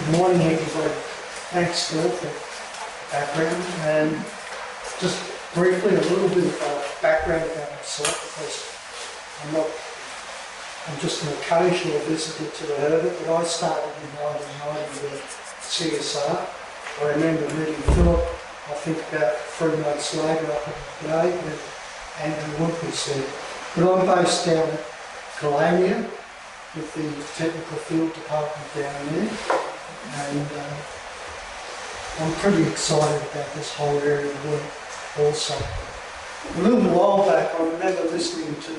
Good morning, everybody. Thanks, Phil, for background. And just briefly, a little bit of background about myself, because I'm just an occasional visitor to the Herbert, but I started in 1990 with CSR. I remember meeting Philip, I think about 3 months later up at the gate when Andrew Wood was there. But I'm based down at Colonia with the technical field department down there, and I'm pretty excited about this whole area of work also. A little while back I remember listening to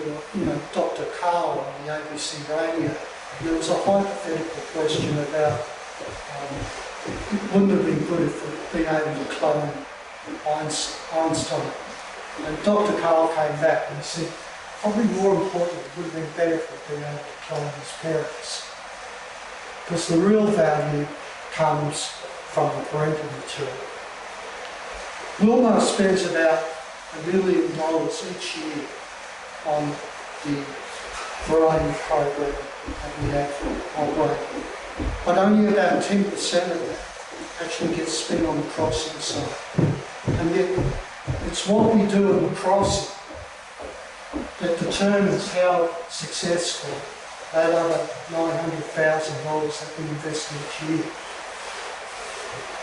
Dr. Carl on the ABC radio. There was a hypothetical question about wouldn't it have been good if we'd been able to clone Einstein? And Dr. Carl came back and he said, probably more importantly, it would have been better if we'd been able to clone his parents. Because the real value comes from the parental material. Wilmar spends about $1 million each year on the variety program that we have operating. But only about 10% of that actually gets spent on the crossing side. And yet, it's what we do in the crossing that determines how successful that other $900,000 that we invest each year.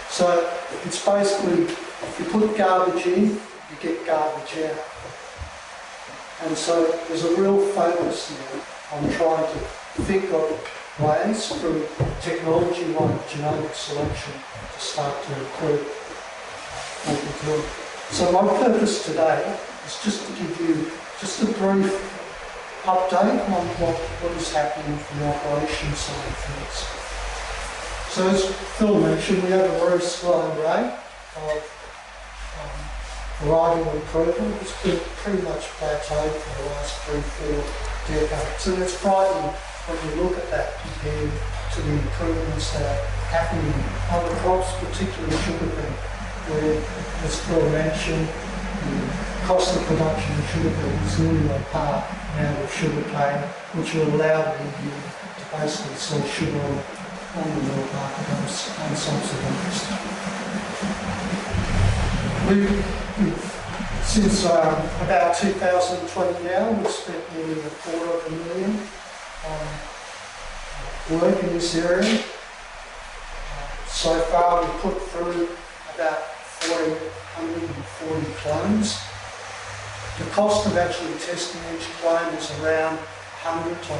So it's basically, if you put garbage in, you get garbage out. And so there's a real focus now on trying to think of ways through technology like genomic selection to start to improve what we do. So my purpose today is just to give you just a brief update on what is happening from the operations side of things. So as Phil mentioned, we have a very slow rate of varietal improvement. It's been pretty much plateaued for the last 3-4 decades. And it's frightening when you look at that compared to the improvements that are happening in other crops, particularly sugarcane, where, as Phil mentioned, the cost of production of sugarcane is nearly on par now with sugarcane, which will allow the EU to basically sell sugar on the world market unsubsidised. Since about 2020 now, we've spent nearly $250,000 on work in this area. So far we've put through about 140 clones. The cost of actually testing each clone is around $100 to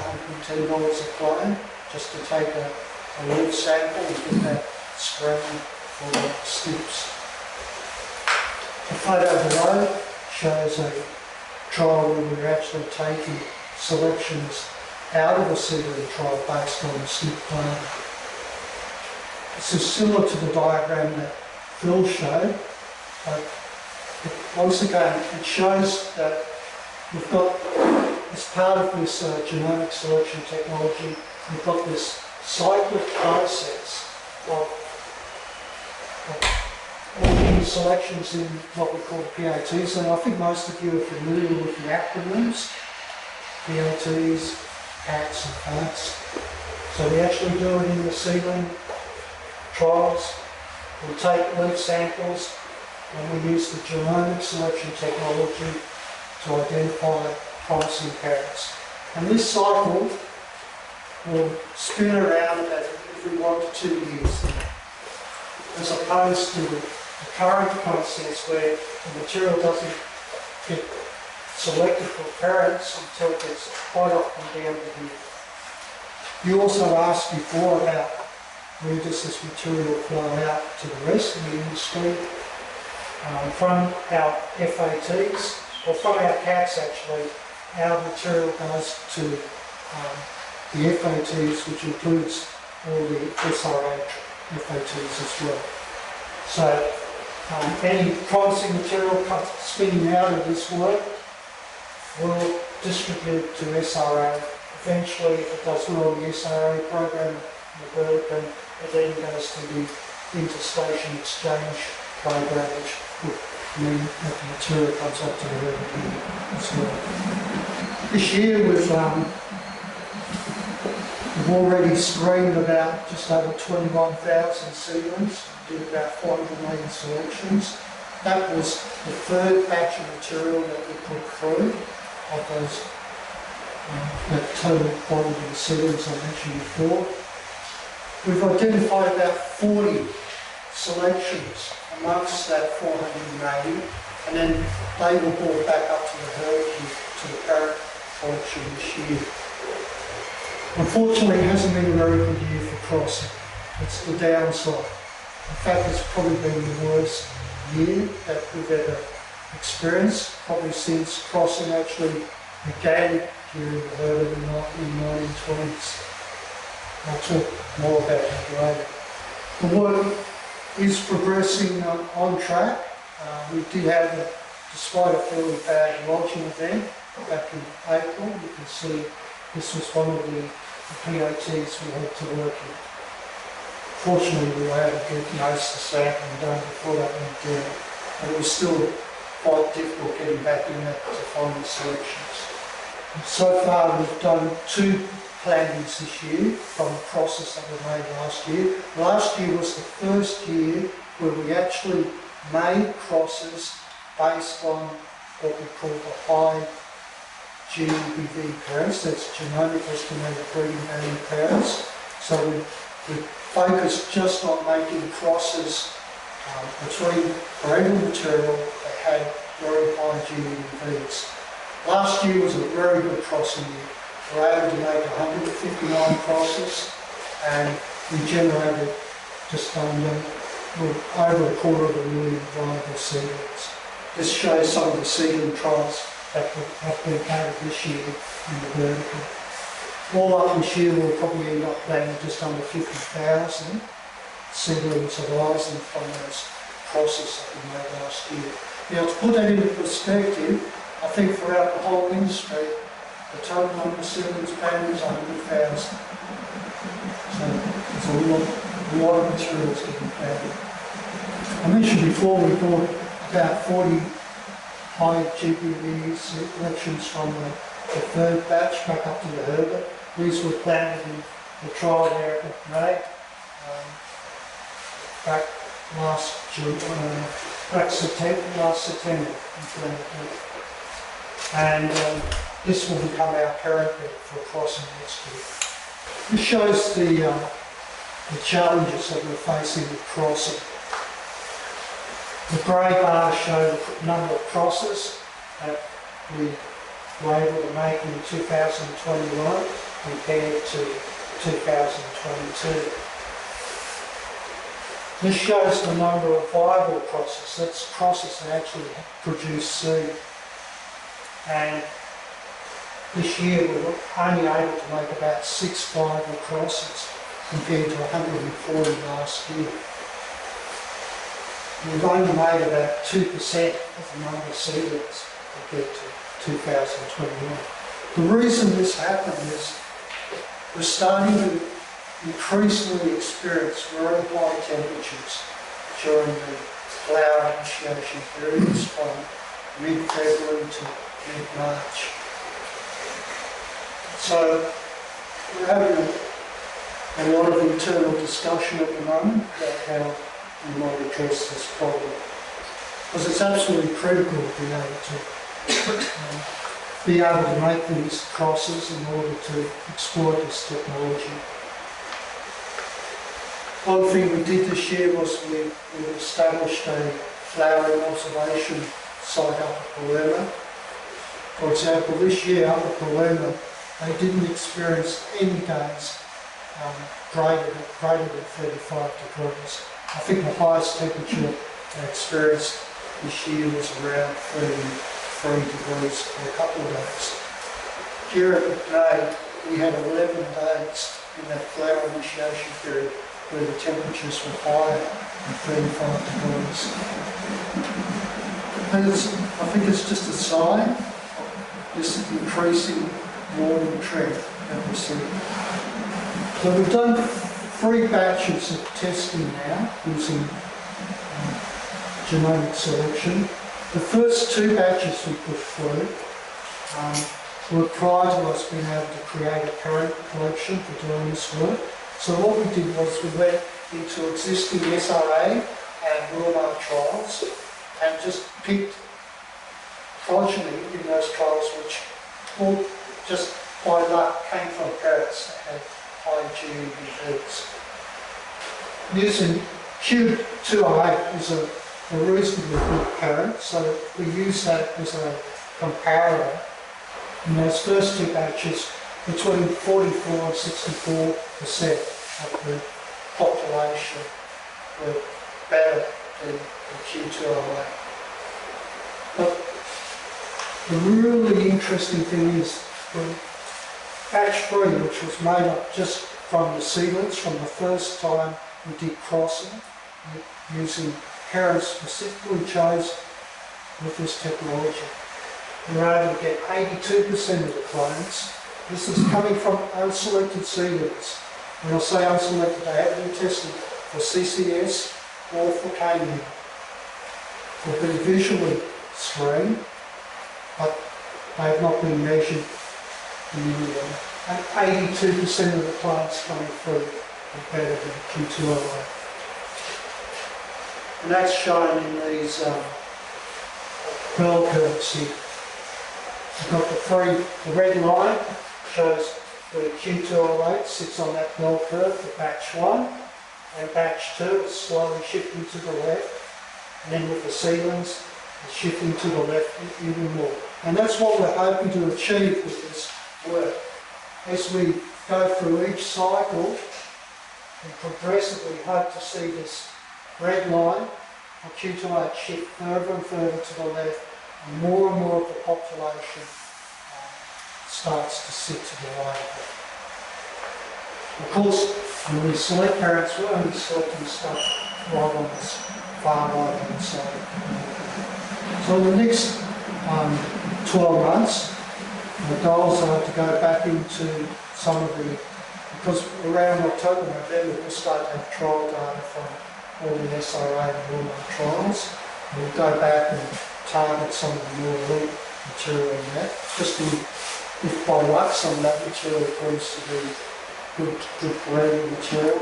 $110 a clone, just to take a leaf sample and get that screened for the SNPs. The photo below shows a trial where we're actually taking selections out of a seedling trial based on the SNP clone. This is similar to the diagram that Phil showed, but once again it shows that we've got, as part of this genomic selection technology, we've got this cyclic process of all these selections in what we call PATs, and I think most of you are familiar with the acronyms, PATs, PATs and PATs. So we actually do it in the seedling trials. We take leaf samples and we use the genomic selection technology to identify promising parents. And this cycle will spin around about every 1 to 2 years, as opposed to the current process where the material doesn't get selected for parents until it gets quite often down to here. You also asked before about where does this material flow out to the rest of the industry. From our FATs, or from our CATs actually, our material goes to the FATs, which includes all the SRA FATs as well. So any promising material spinning out of this work will distribute to SRA. Eventually, if it does well in the SRA program, the Berlin, it then goes to the interstation exchange program, which would mean that the material comes up to the Berlin as well. This year we've We've already screened about just over 21,000 seedlings, did about 480 selections. That was the third batch of material that we put through of those, that total quantity of seedlings I mentioned before. We've identified about 40 selections amongst that 480, and then they were brought back up to the herd to the parent collection this year. Unfortunately, it hasn't been a very good year for crossing. It's the downside. In fact, it's probably been the worst year that we've ever experienced, probably since crossing actually began here in the herd in the 1920s. I'll talk more about that later. The work is progressing on track. We did have, despite a fairly bad lodging event back in April, you can see this was one of the PATs we had to work in. Fortunately, we were able to get most of the sampling done before that went down, and it was still quite difficult getting back in there to find the selections. And so far, we've done 2 plantings this year from the crosses that were made last year. Last year was the first year where we actually made crosses based on what we call the high GBV parents, that's genomic estimated breeding value parents. So we focused just on making crosses between parental material that had very high GBVs. Last year was a very good crossing year. We were able to make 159 crosses, and we generated just under over 250,000 viable seedlings. This shows some of the seedling trials that have been carried this year in the vertical. All up this year we'll probably end up planting just under 50,000 seedlings arising from those crosses that we made last year. Now, to put that into perspective, I think throughout the whole industry, the total number of seedlings planted is 100,000. So there's a lot of materials getting planted. I mentioned before we bought about 40 high GBV selections from the third batch back up to the herd. These were planted in the trial area of May, back last September. And this will become our parent bed for crossing next year. This shows the challenges that we're facing with crossing. The grey bars show the number of crosses that we were able to make in 2021 compared to 2022. This shows the number of viable crosses. That's crosses that actually produce seed. And this year we were only able to make about 6 viable crosses compared to 140 last year. We've only made about 2% of the number of seedlings compared to 2021. The reason this happened is we're starting to increasingly experience very high temperatures during the flower initiation periods from mid-February to mid-March. So we're having a lot of internal discussion at the moment about how we might address this problem. Because it's absolutely critical to be able to make these crosses in order to exploit this technology. One thing we did this year was we established a flowering observation site up at Wilmar. For example, this year up at Wilmar, they didn't experience any days greater than 35 degrees. I think the highest temperature they experienced this year was around 33 degrees for a couple of days. Here at the day, we had 11 days in that flower initiation period where the temperatures were higher than 35 degrees. And I think it's just a sign of this increasing warming trend that we're seeing. So we've done 3 batches of testing now using genomic selection. The first 2 batches we put through were prior to us being able to create a parent collection for doing this work. So what we did was we went into existing SRA and Wilmar trials and just picked progeny in those trials which all just by luck came from parrots that had high GEVs. Using Q208 is a reasonably good parent, so we use that as a comparator. In those first two batches, between 44 and 64% of the population were better than the Q208. But the really interesting thing is when batch 3, which was made up just from the seedlings from the first time we did crossing using parents specifically chosen with this technology, we were able to get 82% of the clones. This is coming from unselected seedlings. When I say unselected, they haven't been tested for CCS or for canine. They've been visually screened, but they have not been measured in any way. And 82% of the plants coming through are better than Q208. And that's shown in these bell curves here. You've got the red line shows where Q208 sits on that bell curve for batch 1, and batch 2 is slowly shifting to the left, and then with the seedlings it's shifting to the left even more. And that's what we're hoping to achieve with this work. As we go through each cycle, we progressively hope to see this red line of Q208 shift further and further to the left, and more of the population starts to sit to the right of it. Of course, when we select parents, we're only selecting stuff right on this far right hand side. So in the next 12 months, the goals are to go back into some of the, because around October, November, we'll start to have trial data from all the SRA and Wilmar trials. We'll go back and target some of the more elite material in that, just if by luck some of that material proves to be good breeding material.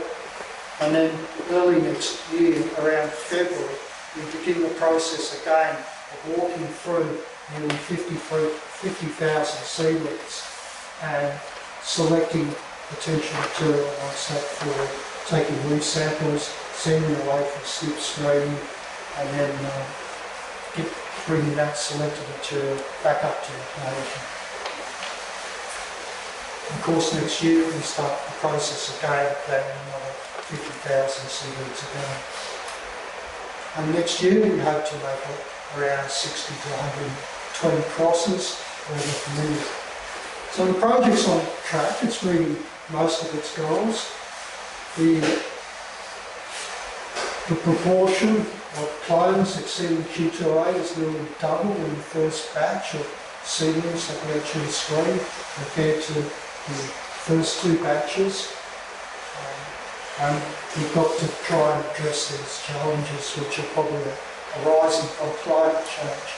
And then early next year, around February, we begin the process again of walking through nearly 50,000 seedlings and selecting potential material amongst that for taking leaf samples, sending away for slip screening, and then bringing that selected material back up to the plantation. Of course, next year we start the process again of planting another 50,000 seedlings again. And next year we hope to make around 60 to 120 crosses over the community. So the project's on track, it's meeting most of its goals. The proportion of clones exceeding Q208 is nearly doubled in the first batch of seedlings that we actually screened compared to the first two batches. And we've got to try and address these challenges which are probably arising from climate change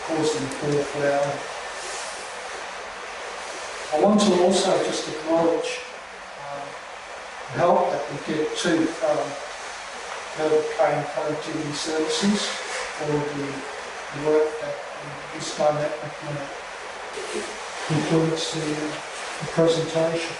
causing poor flowering. I want to also just acknowledge the help that we get too from Herd Cane Productivity Services for the work that this dynamic concludes the presentation.